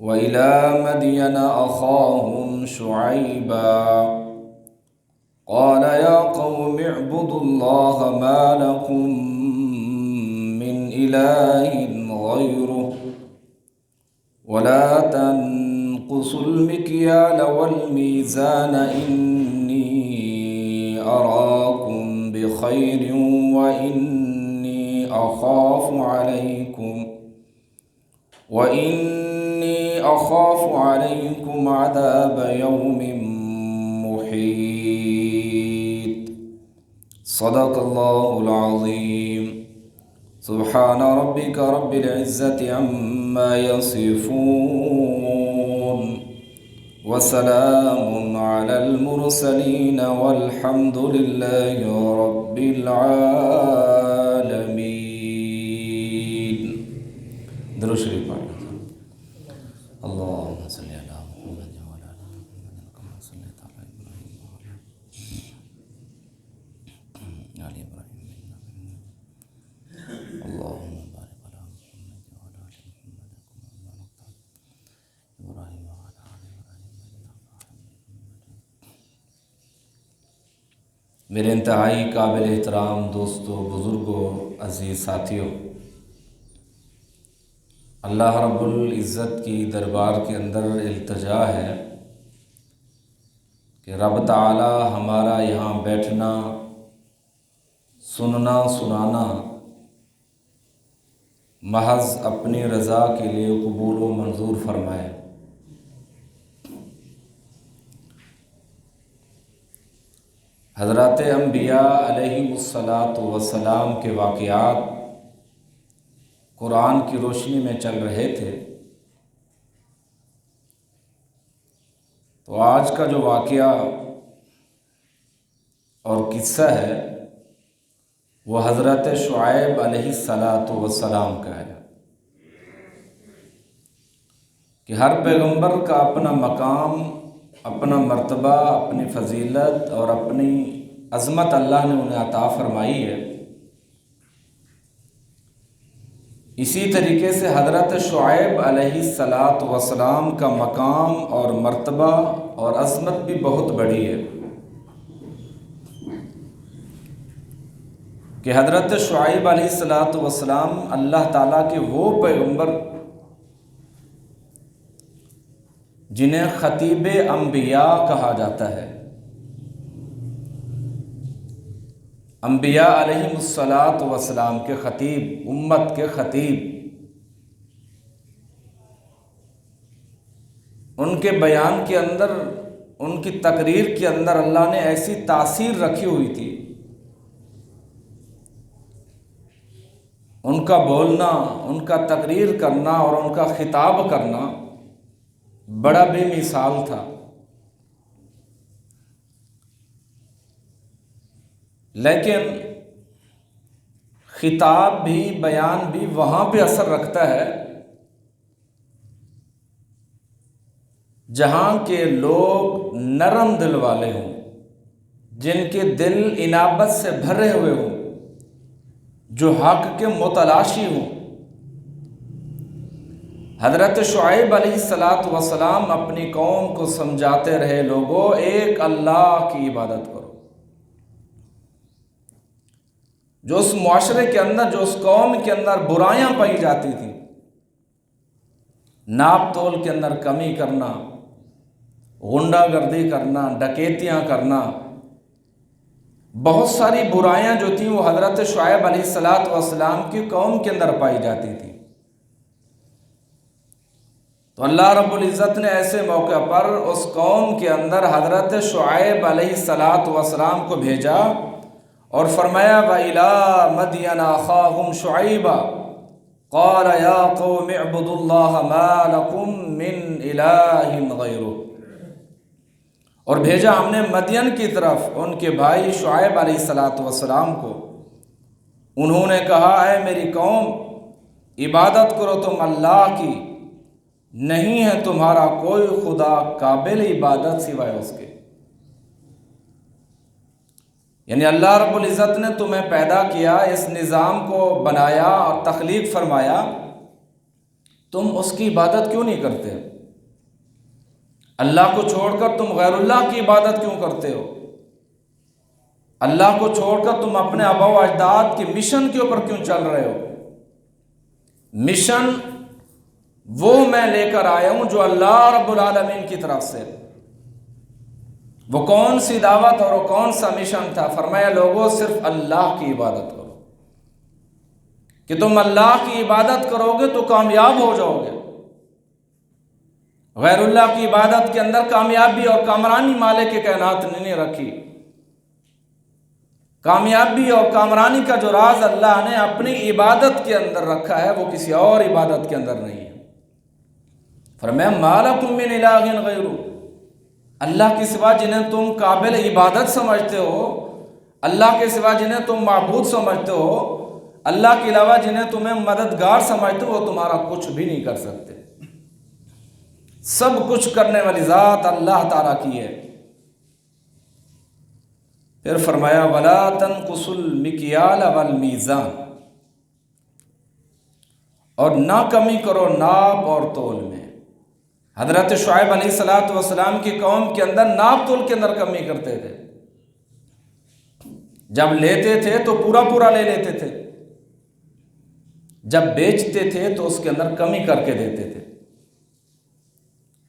وإلى مدين أخاهم شعيبا قال يا قوم اعبدوا الله ما لكم من إله غيره ولا تنقصوا المكيال والميزان إني أراكم بخير وإني أخاف عليكم عذاب يوم محيط صدق الله العظيم سبحان ربك رب العزة عما يصفون وسلام على المرسلين والحمد لله رب العالمين. درود شریف پڑھ اللهم صل على محمد وعلى آل محمد كما صليت على إبراهيم وعلى آل إبراهيم إنك حميد مجيد. اللهم بارك على محمد وعلى آل محمد كما باركت على إبراهيم وعلى آل إبراهيم إنك حميد مجيد. میرے انتہائی قابل احترام دوستوں، بزرگوں، عزیز ساتھیوں، اللہ رب العزت کی دربار کے اندر التجا ہے کہ رب تعالی ہمارا یہاں بیٹھنا، سننا، سنانا محض اپنی رضا کے لیے قبول و منظور فرمائے. حضرات انبیاء علیہم الصلاۃ کے واقعات قرآن کی روشنی میں چل رہے تھے، تو آج کا جو واقعہ اور قصہ ہے وہ حضرت شعیب علیہ السلام کا ہے کہ ہر پیغمبر کا اپنا مقام، اپنا مرتبہ، اپنی فضیلت اور اپنی عظمت اللہ نے انہیں عطا فرمائی ہے. اسی طریقے سے حضرت شعیب علیہ السلام کا مقام اور مرتبہ اور عظمت بھی بہت بڑی ہے کہ حضرت شعیب علیہ السلام اللہ تعالیٰ کے وہ پیغمبر جنہیں خطیب انبیاء کہا جاتا ہے. انبیاء علیہم السلام کے خطیب، امت کے خطیب. ان کے بیان کے اندر، ان کی تقریر کے اندر اللہ نے ایسی تاثیر رکھی ہوئی تھی، ان کا بولنا، ان کا تقریر کرنا اور ان کا خطاب کرنا بڑا بے مثال تھا. لیکن خطاب بھی، بیان بھی وہاں پہ اثر رکھتا ہے جہاں کے لوگ نرم دل والے ہوں، جن کے دل انابت سے بھرے ہوئے ہوں، جو حق کے متلاشی ہوں. حضرت شعیب علیہ السلام اپنی قوم کو سمجھاتے رہے، لوگوں ایک اللہ کی عبادت کرو. جو اس معاشرے کے اندر، جو اس قوم کے اندر برائیاں پائی جاتی تھیں، ناپ تول کے اندر کمی کرنا، غنڈہ گردی کرنا، ڈکیتیاں کرنا، بہت ساری برائیاں جو تھیں وہ حضرت شعیب علیہ السلام کی قوم کے اندر پائی جاتی تھی. تو اللہ رب العزت نے ایسے موقع پر اس قوم کے اندر حضرت شعیب علیہ السلام کو بھیجا اور فرمایا وَإِلَىٰ مَدْيَنَ أَخَاهُمْ شُعَيْبًا قَالَ يَا قَوْمِ اعْبُدُوا اللَّهَ مَا لَكُمْ مِنْ إِلَٰهٍ غَيْرُهُ. اور بھیجا ہم نے مدین کی طرف ان کے بھائی شعیب علیہ السلام کو. انہوں نے کہا اے میری قوم، عبادت کرو تم اللہ کی، نہیں ہے تمہارا کوئی خدا قابل عبادت سوائے اس کے. یعنی اللہ رب العزت نے تمہیں پیدا کیا، اس نظام کو بنایا اور تخلیق فرمایا تم اس کی عبادت کیوں نہیں کرتے؟ اللہ کو چھوڑ کر تم غیر اللہ کی عبادت کیوں کرتے ہو؟ اللہ کو چھوڑ کر تم اپنے آباء و اجداد کے مشن کے اوپر کیوں چل رہے ہو؟ مشن وہ میں لے کر آیا ہوں جو اللہ رب العالمین کی طرف سے۔ وہ کون سی دعوت اور وہ کون سا مشن تھا؟ فرمایا لوگوں صرف اللہ کی عبادت کرو، کہ تم اللہ کی عبادت کرو گے تو کامیاب ہو جاؤ گے۔ غیر اللہ کی عبادت کے اندر کامیابی اور کامرانی مالک کائنات نے نہیں رکھی۔ کامیابی اور کامرانی کا جو راز اللہ نے اپنی عبادت کے اندر رکھا ہے وہ کسی اور عبادت کے اندر نہیں ہے۔ فرمایا ما لکم من الہ غیر، اللہ کے سوا جنہیں تم قابل عبادت سمجھتے ہو، اللہ کے سوا جنہیں تم معبود سمجھتے ہو، اللہ کے علاوہ جنہیں تمہیں مددگار سمجھتے ہو، وہ تمہارا کچھ بھی نہیں کر سکتے۔ سب کچھ کرنے والی ذات اللہ تعالیٰ کی ہے۔ پھر فرمایا وَلَا تَنْقُصُوا الْمِكْيَالَ وَالْمِيزَانَ، اور نہ کمی کرو ناپ اور تول میں۔ حضرت شعیب علیہ السلام کی قوم کے اندر ناپ تول کے اندر کمی کرتے تھے۔ جب لیتے تھے تو پورا پورا لے لیتے تھے، جب بیچتے تھے تو اس کے اندر کمی کر کے دیتے تھے۔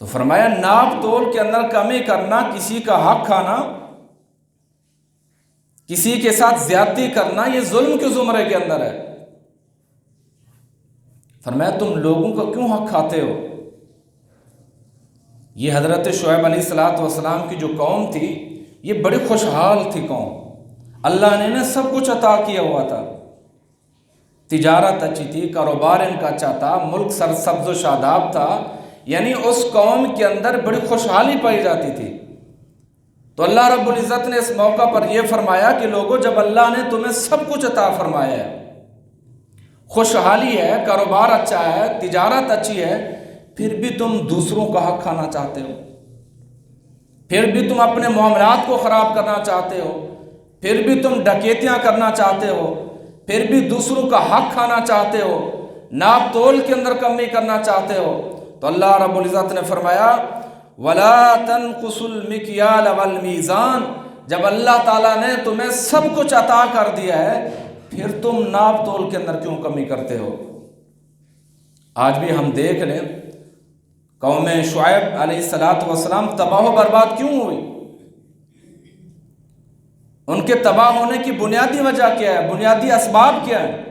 تو فرمایا ناپ تول کے اندر کمی کرنا، کسی کا حق کھانا، کسی کے ساتھ زیادتی کرنا، یہ ظلم کے زمرے کے اندر ہے۔ فرمایا تم لوگوں کا کیوں حق کھاتے ہو؟ یہ حضرت شعیب علیہ السلام کی جو قوم تھی یہ بڑی خوشحال تھی قوم، اللہ نے انہیں سب کچھ عطا کیا ہوا تھا، تجارت اچھی تھی، کاروبار ان کا اچھا تھا، ملک سرسبز و شاداب تھا، یعنی اس قوم کے اندر بڑی خوشحالی پائی جاتی تھی۔ تو اللہ رب العزت نے اس موقع پر یہ فرمایا کہ لوگوں جب اللہ نے تمہیں سب کچھ عطا فرمایا ہے، خوشحالی ہے، کاروبار اچھا ہے، تجارت اچھی ہے، پھر بھی تم دوسروں کا حق کھانا چاہتے ہو، پھر بھی تم اپنے معاملات کو خراب کرنا چاہتے ہو، پھر بھی تم ڈکیتیاں کرنا چاہتے ہو، پھر بھی دوسروں کا حق کھانا چاہتے ہو، ناپ تول کے اندر کمی کرنا چاہتے ہو، تو اللہ رب العزت نے فرمایا وَلَا تَنْقُصُوا الْمِكْيَالَ وَالْمِيزَانَ، جب اللہ تعالیٰ نے تمہیں سب کچھ عطا کر دیا ہے پھر تم ناپ تول کے اندر کیوں کمی کرتے ہو؟ آج بھی ہم دیکھ لیں قوم شعیب علیہ السلام تباہ و برباد کیوں ہوئی؟ ان کے تباہ ہونے کی بنیادی وجہ کیا ہے؟ بنیادی اسباب کیا ہے؟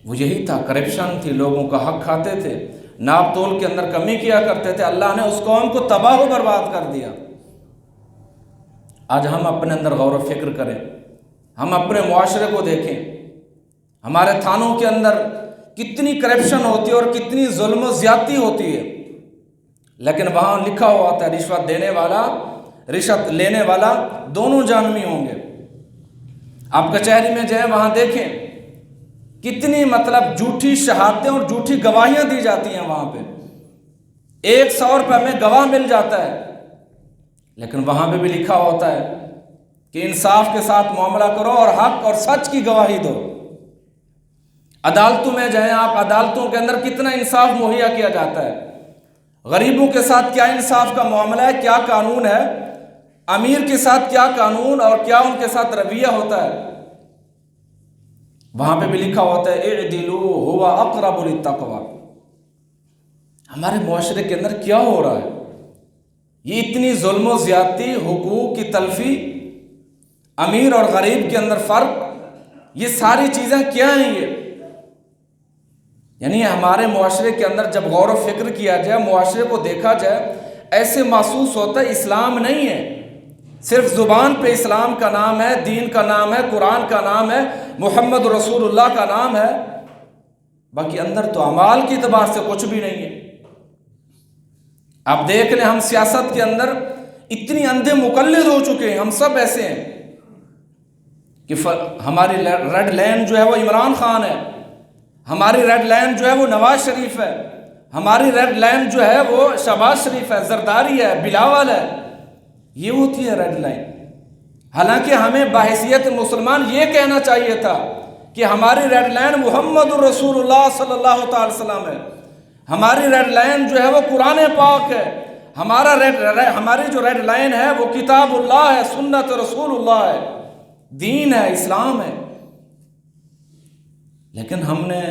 وہ یہی تھا، کرپشن تھی، لوگوں کا حق کھاتے تھے، ناپ تول کے اندر کمی کیا کرتے تھے، اللہ نے اس قوم کو تباہ و برباد کر دیا۔ آج ہم اپنے اندر غور و فکر کریں، ہم اپنے معاشرے کو دیکھیں، ہمارے تھانوں کے اندر کتنی کرپشن ہوتی ہے اور کتنی ظلم و زیادتی ہوتی ہے، لیکن وہاں لکھا ہوا ہوتا ہے رشوت دینے والا رشوت لینے والا دونوں جہنمی ہوں گے۔ آپ کچہری میں جائیں وہاں دیکھیں کتنی جھوٹی شہادتیں اور جھوٹی گواہیاں دی جاتی ہیں، وہاں پہ 100 روپے میں گواہ مل جاتا ہے، لیکن وہاں پہ بھی لکھا ہوتا ہے کہ انصاف کے ساتھ معاملہ کرو اور حق اور سچ کی گواہی دو۔ عدالتوں میں جائیں آپ، عدالتوں کے اندر کتنا انصاف مہیا کیا جاتا ہے، غریبوں کے ساتھ کیا انصاف کا معاملہ ہے، کیا قانون ہے، امیر کے ساتھ کیا قانون اور کیا ان کے ساتھ رویہ ہوتا ہے، وہاں پہ بھی لکھا ہوتا ہے اعدلوا هو اقرب للتقوی۔ ہمارے معاشرے کے اندر کیا ہو رہا ہے؟ یہ اتنی ظلم و زیادتی، حقوق کی تلفی، امیر اور غریب کے اندر فرق، یہ ساری چیزیں کیا ہیں؟ یہ یعنی ہمارے معاشرے کے اندر جب غور و فکر کیا جائے، معاشرے کو دیکھا جائے، ایسے محسوس ہوتا ہے اسلام نہیں ہے، صرف زبان پہ اسلام کا نام ہے، دین کا نام ہے، قرآن کا نام ہے، محمد رسول اللہ کا نام ہے، باقی اندر تو اعمال کی اعتبار سے کچھ بھی نہیں ہے۔ آپ دیکھ لیں ہم سیاست کے اندر اتنی اندھے مقلد ہو چکے ہیں، ہم سب ایسے ہیں کہ ہماری ریڈ لائن جو ہے وہ عمران خان ہے، ہماری ریڈ لائن جو ہے وہ نواز شریف ہے، ہماری ریڈ لائن جو ہے وہ شہباز شریف ہے، زرداری ہے، بلاول ہے، یہ ہوتی ہے ریڈ لائن۔ حالانکہ ہمیں بحیثیت مسلمان یہ کہنا چاہیے تھا کہ ہماری ریڈ لائن محمد الرسول اللہ صلی اللہ تعالی وسلم ہے، ہماری ریڈ لائن جو ہے وہ قرآن پاک ہے، ہماری جو ریڈ لائن ہے وہ کتاب اللہ ہے، سنت رسول اللہ ہے، دین ہے، اسلام ہے۔ لیکن ہم نے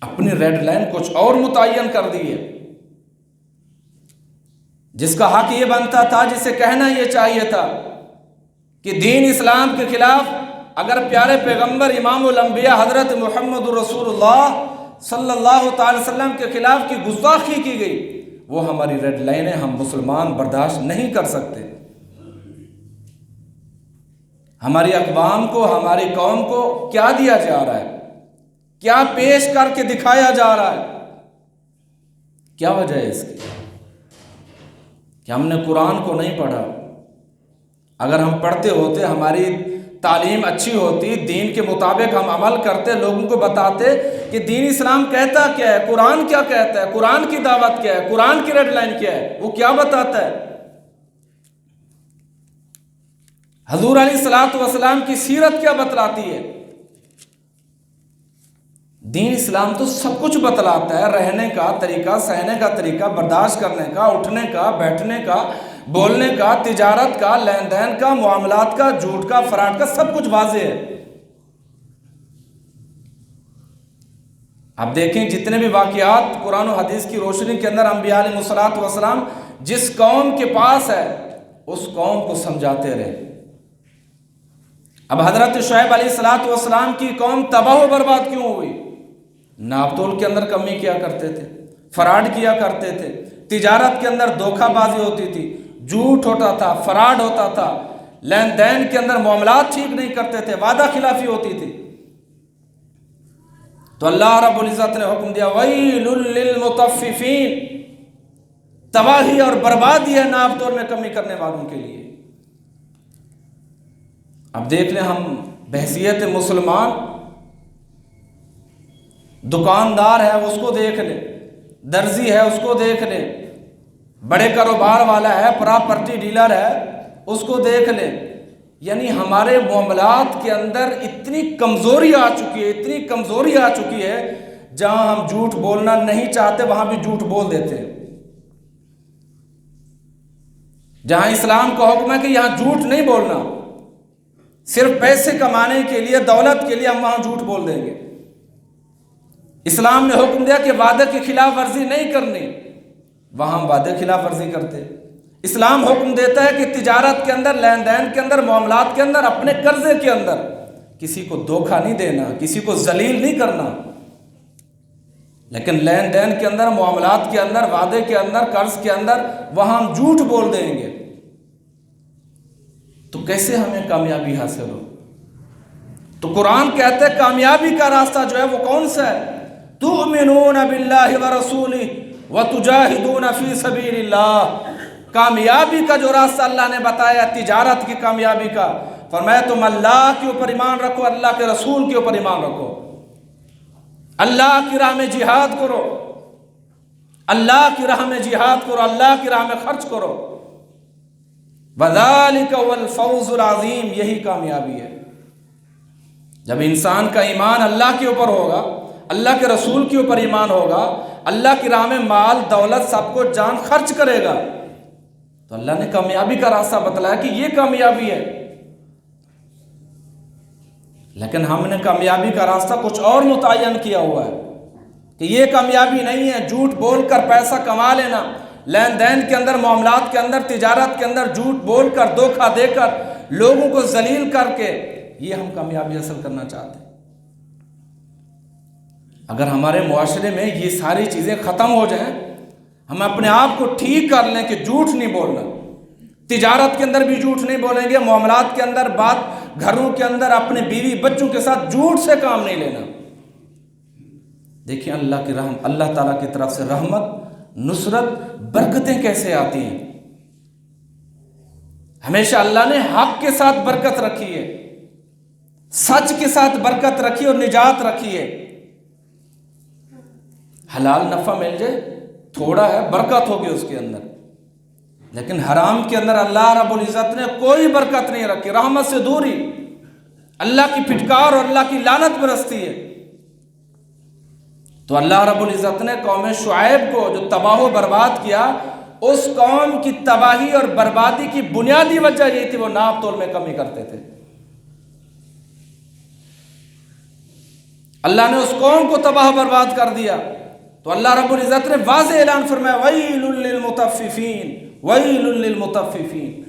اپنی ریڈ لائن کچھ اور متعین کر دی ہے، جس کا حق یہ بنتا تھا، جسے کہنا یہ چاہیے تھا کہ دین اسلام کے خلاف اگر پیارے پیغمبر امام الانبیاء حضرت محمد رسول اللہ صلی اللہ تعالی وسلم کے خلاف کی گستاخی کی گئی، وہ ہماری ریڈ لائن ہے، ہم مسلمان برداشت نہیں کر سکتے۔ ہماری اقوام کو، ہماری قوم کو کیا دیا جا رہا ہے، کیا پیش کر کے دکھایا جا رہا ہے؟ کیا وجہ ہے اس کی؟ کہ ہم نے قرآن کو نہیں پڑھا۔ اگر ہم پڑھتے ہوتے، ہماری تعلیم اچھی ہوتی، دین کے مطابق ہم عمل کرتے، لوگوں کو بتاتے کہ دین اسلام کہتا کیا ہے، قرآن کیا کہتا ہے، قرآن کی دعوت کیا ہے، قرآن کی ریڈ لائن کیا ہے، وہ کیا بتاتا ہے، حضور علیہ الصلوۃ والسلام کی سیرت کیا بتلاتی ہے۔ دین اسلام تو سب کچھ بتلاتا ہے، رہنے کا طریقہ، سہنے کا طریقہ، برداشت کرنے کا، اٹھنے کا، بیٹھنے کا، بولنے کا، تجارت کا، لین دین کا، معاملات کا، جھوٹ کا، فراڈ کا، سب کچھ واضح ہے۔ اب دیکھیں جتنے بھی واقعات قرآن و حدیث کی روشنی کے اندر انبیاء علیہ الصلوۃ والسلام جس قوم کے پاس ہے اس قوم کو سمجھاتے رہے۔ اب حضرت شعیب علیہ الصلوۃ والسلام کی قوم تباہ و برباد کیوں ہوئی؟ ناپ تول کے اندر کمی کیا کرتے تھے، فراڈ کیا کرتے تھے، تجارت کے اندر دھوکہ بازی ہوتی تھی، جھوٹ ہوتا تھا، فراڈ ہوتا تھا، لین دین کے اندر معاملات ٹھیک نہیں کرتے تھے، وعدہ خلافی ہوتی تھی۔ تو اللہ رب العزت نے حکم دیا ویل للمطففین، تباہی اور بربادی ہے ناپ تول میں کمی کرنے والوں کے لیے۔ اب دیکھ لیں ہم بحیثیت مسلمان، دکاندار ہے اس کو دیکھ لیں، درزی ہے اس کو دیکھ لیں، بڑے کاروبار والا ہے، پراپرٹی ڈیلر ہے اس کو دیکھ لیں، یعنی ہمارے معاملات کے اندر اتنی کمزوری آ چکی ہے، اتنی کمزوری آ چکی ہے، جہاں ہم جھوٹ بولنا نہیں چاہتے وہاں بھی جھوٹ بول دیتے ہیں۔ جہاں اسلام کا حکم ہے کہ یہاں جھوٹ نہیں بولنا، صرف پیسے کمانے کے لیے، دولت کے لیے ہم وہاں جھوٹ بول دیں گے۔ اسلام نے حکم دیا کہ وعدے کی خلاف ورزی نہیں کرنی، وہاں ہم وعدے خلاف ورزی کرتے۔ اسلام حکم دیتا ہے کہ تجارت کے اندر، لین دین کے اندر، معاملات کے اندر، اپنے قرضے کے اندر کسی کو دھوکہ نہیں دینا، کسی کو ذلیل نہیں کرنا، لیکن لین دین کے اندر، معاملات کے اندر، وعدے کے اندر، قرض کے اندر وہاں ہم جھوٹ بول دیں گے تو کیسے ہمیں کامیابی حاصل ہو؟ تو قرآن کہتے ہیں کامیابی کا راستہ جو ہے وہ کون سا ہے؟ تؤمنون باللہ ورسولہ وتجاہدون فی سبیل اللہ۔ کامیابی کا جو راستہ اللہ نے بتایا، تجارت کی کامیابی کا، فرمایا تم اللہ کے اوپر ایمان رکھو، اللہ کے رسول کے اوپر ایمان رکھو، اللہ کی راہ میں جہاد کرو، اللہ کی راہ میں جہاد کرو، اللہ کی راہ میں خرچ کرو، وَذَلِكَ هُوَ الْفَوْزُ الْعَظِيمُ، یہی کامیابی ہے۔ جب انسان کا ایمان اللہ کے اوپر ہوگا، اللہ کے رسول کے اوپر ایمان ہوگا، اللہ کی راہ میں مال دولت سب کو جان خرچ کرے گا، تو اللہ نے کامیابی کا راستہ بتلایا کہ یہ کامیابی ہے۔ لیکن ہم نے کامیابی کا راستہ کچھ اور متعین کیا ہوا ہے کہ یہ کامیابی نہیں ہے جھوٹ بول کر پیسہ کما لینا، لین دین کے اندر، معاملات کے اندر، تجارت کے اندر جھوٹ بول کر، دھوکہ دے کر، لوگوں کو ذلیل کر کے، یہ ہم کامیابی حاصل کرنا چاہتے ہیں۔ اگر ہمارے معاشرے میں یہ ساری چیزیں ختم ہو جائیں، ہم اپنے آپ کو ٹھیک کر لیں کہ جھوٹ نہیں بولنا، تجارت کے اندر بھی جھوٹ نہیں بولیں گے، معاملات کے اندر، بات گھروں کے اندر، اپنے بیوی بچوں کے ساتھ جھوٹ سے کام نہیں لینا، دیکھیں اللہ کی رحمت، اللہ تعالیٰ کی طرف سے رحمت، نصرت، برکتیں کیسے آتی ہیں۔ ہمیشہ اللہ نے حق کے ساتھ برکت رکھی ہے، سچ کے ساتھ برکت رکھی اور نجات رکھی ہے۔ حلال نفع مل جائے، تھوڑا ہے، برکت ہوگی اس کے اندر، لیکن حرام کے اندر اللہ رب العزت نے کوئی برکت نہیں رکھی، رحمت سے دوری، اللہ کی پھٹکار اور اللہ کی لعنت برستی ہے۔ تو اللہ رب العزت نے قوم شعیب کو جو تباہ و برباد کیا، اس قوم کی تباہی اور بربادی کی بنیادی وجہ یہ تھی وہ ناپ تول میں کمی کرتے تھے۔ اللہ نے اس قوم کو تباہ و برباد کر دیا، تو اللہ رب العزت نے واضح اعلان فرمایا وَيْلٌ لِّلْمُطَفِّفِينَ وَيْلٌ لِّلْمُطَفِّفِينَ،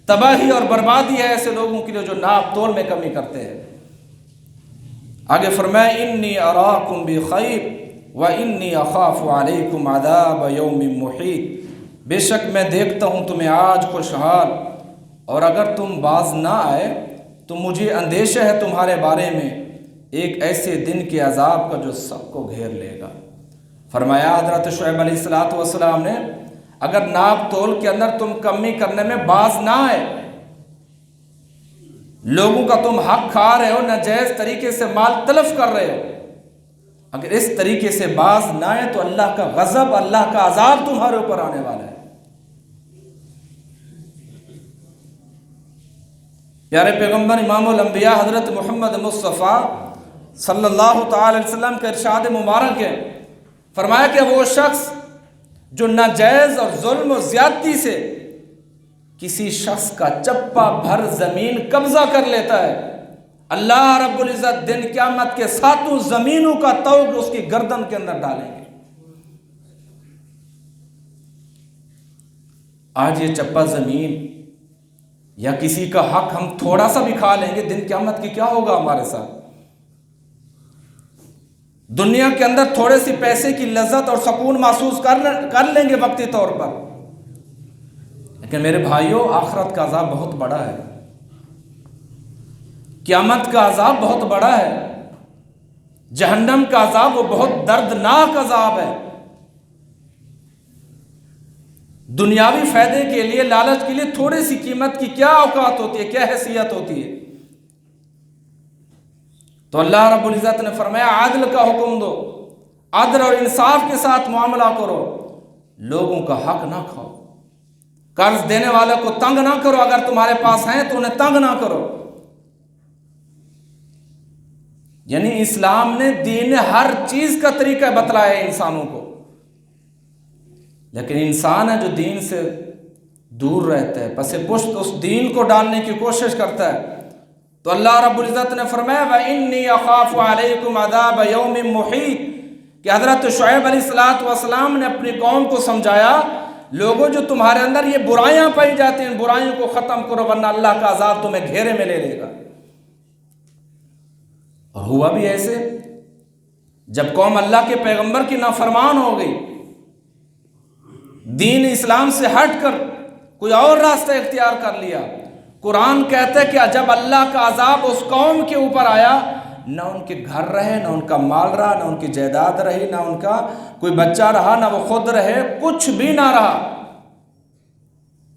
تباہی اور بربادی ہے ایسے لوگوں کے لیے جو ناپ تول میں کمی کرتے ہیں۔ آگے فرمایا انی اراکم بخیر وانی اخاف علیکم عذاب یوم محیط، بے شک میں دیکھتا ہوں تمہیں آج خوشحال، اور اگر تم باز نہ آئے تو مجھے اندیشہ ہے تمہارے بارے میں ایک ایسے دن کے عذاب کا جو سب کو گھیر لے گا۔ فرمایا حضرت شعیب علیہ السلام نے اگر ناپ تول کے اندر تم کمی کرنے میں باز نہ آئے، لوگوں کا تم حق کھا رہے ہو، ناجائز طریقے سے مال تلف کر رہے ہو، اگر اس طریقے سے باز نہ آئے تو اللہ کا غضب، اللہ کا عذاب تمہارے اوپر آنے والا ہے۔ پیارے پیغمبر امام الانبیاء حضرت محمد مصطفیٰ صلی اللہ تعالی علیہ وسلم کا ارشاد مبارک ہے، فرمایا کہ وہ شخص جو ناجائز اور ظلم و زیادتی سے کسی شخص کا چپا بھر زمین قبضہ کر لیتا ہے، اللہ رب العزت دن قیامت کے ساتوں زمینوں کا توق اس کی گردن کے اندر ڈالیں گے۔ آج یہ چپا زمین یا کسی کا حق ہم تھوڑا سا بھی کھا لیں گے، دن قیامت کی کیا ہوگا ہمارے ساتھ؟ دنیا کے اندر تھوڑے سی پیسے کی لذت اور سکون محسوس کر لیں گے وقتی طور پر، لیکن میرے بھائیوں آخرت کا عذاب بہت بڑا ہے، قیامت کا عذاب بہت بڑا ہے، جہنم کا عذاب وہ بہت دردناک عذاب ہے۔ دنیاوی فائدے کے لیے، لالچ کے لیے تھوڑی سی قیمت کی کیا اوقات ہوتی ہے، کیا حیثیت ہوتی ہے؟ تو اللہ رب العزت نے فرمایا عدل کا حکم دو، عدل اور انصاف کے ساتھ معاملہ کرو، لوگوں کا حق نہ کھاؤ، قرض دینے والے کو تنگ نہ کرو، اگر تمہارے پاس ہیں تو انہیں تنگ نہ کرو۔ یعنی اسلام نے دین نے ہر چیز کا طریقہ بتلایا ہے انسانوں کو، لیکن انسان ہے جو دین سے دور رہتا ہے، پس پشت اس دین کو ڈالنے کی کوشش کرتا ہے۔ تو اللہ رب العزت نے فرمایا وَإِنِّي أَخَافُ عَلَيْكُمْ عَذَابَ يَوْمٍ مُحِيطٍ کہ حضرت شعیب علیہ السلام نے اپنی قوم کو سمجھایا، لوگوں جو تمہارے اندر یہ برائیاں پائی جاتی ہیں، ان برائیوں کو ختم کرو ورنہ اللہ کا عذاب تمہیں گھیرے میں لے لے گا۔ اور ہوا بھی ایسے، جب قوم اللہ کے پیغمبر کی نافرمان ہو گئی، دین اسلام سے ہٹ کر کوئی اور راستہ اختیار کر لیا، قرآن کہتا ہے کہ جب اللہ کا عذاب اس قوم کے اوپر آیا، نہ ان کے گھر رہے، نہ ان کا مال رہا، نہ ان کی جائیداد رہی، نہ ان کا کوئی بچہ رہا، نہ وہ خود رہے، کچھ بھی نہ رہا،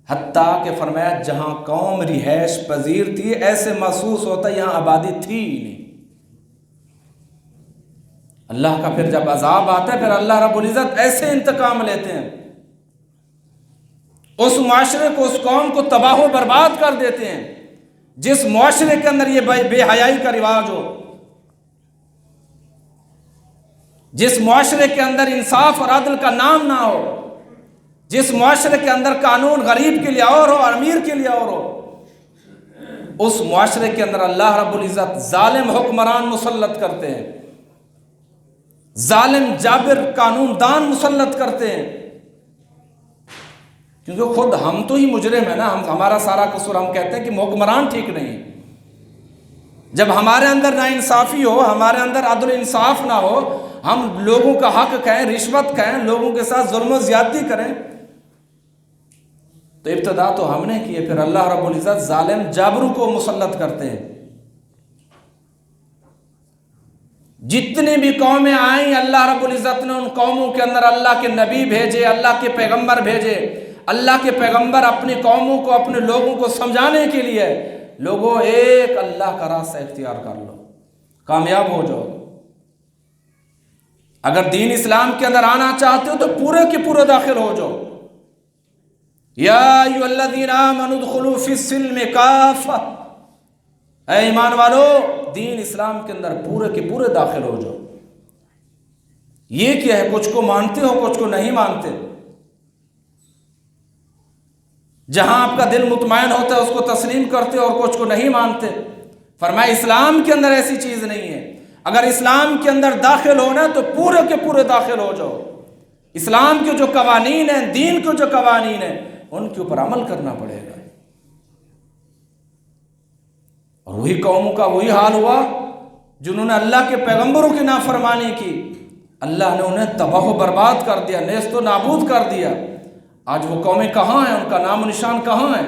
حتیٰ کہ فرمایا جہاں قوم رہائش پذیر تھی ایسے محسوس ہوتا یہاں آبادی تھی ہی نہیں۔ اللہ کا پھر جب عذاب آتا ہے، پھر اللہ رب العزت ایسے انتقام لیتے ہیں، اس معاشرے کو، اس قوم کو تباہ و برباد کر دیتے ہیں جس معاشرے کے اندر یہ بے حیائی کا رواج ہو، جس معاشرے کے اندر انصاف اور عدل کا نام نہ ہو، جس معاشرے کے اندر قانون غریب کے لیے اور ہو، امیر کے لیے اور ہو، اس معاشرے کے اندر اللہ رب العزت ظالم حکمران مسلط کرتے ہیں، ظالم جابر قانون دان مسلط کرتے ہیں، کیونکہ خود ہم تو ہی مجرم ہیں نا، ہمارا سارا قصور، ہم کہتے ہیں کہ حکمران ٹھیک نہیں۔ جب ہمارے اندر نا انصافی ہو، ہمارے اندر عدل انصاف نہ ہو، ہم لوگوں کا حق کھائیں، رشوت کھائیں، لوگوں کے ساتھ ظلم و زیادتی کریں، تو ابتدا تو ہم نے کیے، پھر اللہ رب العزت ظالم جابروں کو مسلط کرتے ہیں۔ جتنی بھی قومیں آئیں، اللہ رب العزت نے ان قوموں کے اندر اللہ کے نبی بھیجے، اللہ کے پیغمبر بھیجے، اللہ کے پیغمبر اپنی قوموں کو، اپنے لوگوں کو سمجھانے کے لیے، لوگوں ایک اللہ کا راستہ اختیار کر لو، کامیاب ہو جاؤ۔ اگر دین اسلام کے اندر آنا چاہتے ہو تو پورے کے پورے داخل ہو جاؤ۔ یا ایھا الذین آمنوا ادخلوا فی السلم کافہ، اے ایمان والو دین اسلام کے اندر پورے کے پورے داخل ہو جاؤ۔ یہ کیا ہے؟ کچھ کو مانتے ہو، کچھ کو نہیں مانتے۔ جہاں آپ کا دل مطمئن ہوتا ہے اس کو تسلیم کرتے اور کچھ کو نہیں مانتے۔ فرمایا اسلام کے اندر ایسی چیز نہیں ہے، اگر اسلام کے اندر داخل ہونا تو پورے کے پورے داخل ہو جاؤ۔ اسلام کے جو قوانین ہیں، دین کے جو قوانین ہیں، ان کے اوپر عمل کرنا پڑے گا۔ اور وہی قوموں کا وہی حال ہوا جنہوں نے اللہ کے پیغمبروں کی نافرمانی کی، اللہ نے انہیں تباہ و برباد کر دیا، نیست و نابود کر دیا۔ آج وہ قومیں کہاں ہیں؟ ان کا نام و نشان کہاں ہے؟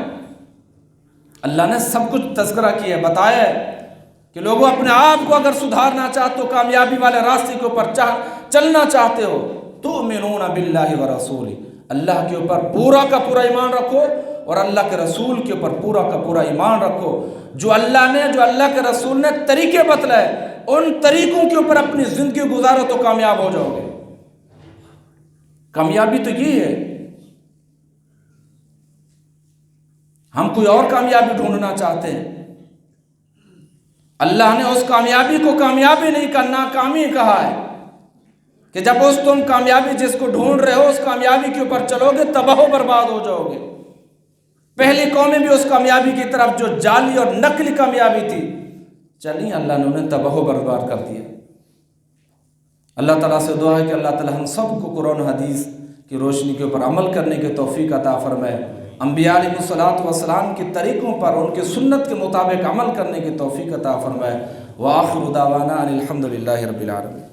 اللہ نے سب کچھ تذکرہ کیا ہے، بتایا ہے کہ لوگوں اپنے آپ کو اگر سدھارنا چاہتے ہو، کامیابی والے راستے کے اوپر چلنا چاہتے ہو، تؤمنون باللہ ورسولہ، اللہ کے اوپر پورا کا پورا ایمان رکھو اور اللہ کے رسول کے اوپر پورا کا پورا ایمان رکھو۔ جو اللہ کے رسول نے طریقے بتلائے، ان طریقوں کے اوپر اپنی زندگی گزارو تو کامیاب ہو جاؤ گے۔ کامیابی تو یہ ہے، ہم کوئی اور کامیابی ڈھونڈنا چاہتے ہیں۔ اللہ نے اس کامیابی کو کامیابی نہیں کرنا، ناکامی کہا ہے کہ جب تم کامیابی جس کو ڈھونڈ رہے ہو اس کامیابی کے اوپر چلو گے تباہ و برباد ہو جاؤ گے۔ پہلی قومیں بھی اس کامیابی کی طرف جو جعلی اور نقلی کامیابی تھی چلی، اللہ نے انہیں تباہ و برباد کر دیا۔ اللہ تعالیٰ سے دعا ہے کہ اللہ تعالیٰ ہم سب کو قرآن و حدیث کی روشنی کے اوپر عمل کرنے کی توفیق عطا فرمائے، انبیاء علیہ الصلوۃ والسلام کے طریقوں پر ان کے سنت کے مطابق عمل کرنے کی توفیق عطا فرمائے۔ وآخر دعوانا ان الحمد للہ رب العالمین۔